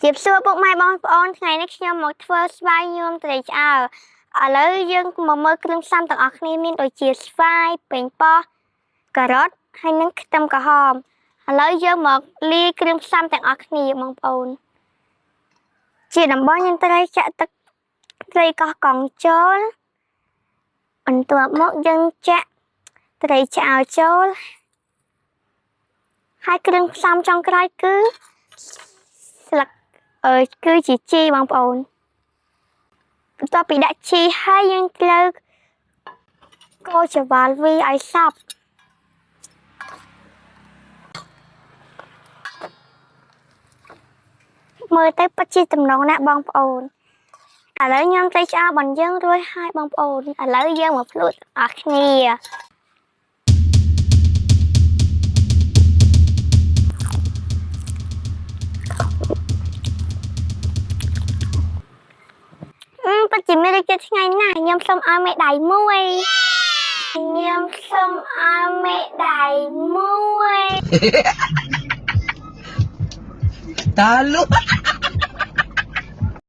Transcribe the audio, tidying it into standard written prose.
ជាសួរពុកម៉ែបងប្អូនថ្ងៃនេះខ្ញុំមកធ្វើស្វាយញោមត្រីឆ្អើឥឡូវយើងមកមើលគ្រឿងផ្សំទាំងអស់គ្នាមានដូចជាស្វាយប៉េងប៉ោះការ៉ុតហើយនិងខ្ទឹមក្រហមឥឡូវយើងមកលាយគ្រឿងផ្សំទាំងអស់គ្នាបងប្អូនជាដំបូងយើងត្រូវចាក់ទឹកត្រីកោះកង់ចូលបន្ទាប់មកយើងចាក់ត្រីឆ្អើចូលហើយគ្រឿងផ្សំចុងក្រោយគឺស្លឹកគឺជាជីបងប្អូនបន្ទាប់ពីដាក់ជីហើយយើងត្រូវកូរច្រវាល់វាឲ្យសព្វមើលទៅពិតជាទំនងណាស់បងប្អូនឥឡូវញ៉ាំត្រីឆ្អើររបស់យើងរួចហើយបងប្អូនឥឡូវយើងមកភ្លក់អស់គ្នាពិតជាមានរសជាតិឆ្ងាញ់ណាស់ខ្ញុំសូមឲ្យមេដៃមួយខ្ញុំសូមឲ្យមេដៃមួយតាលុ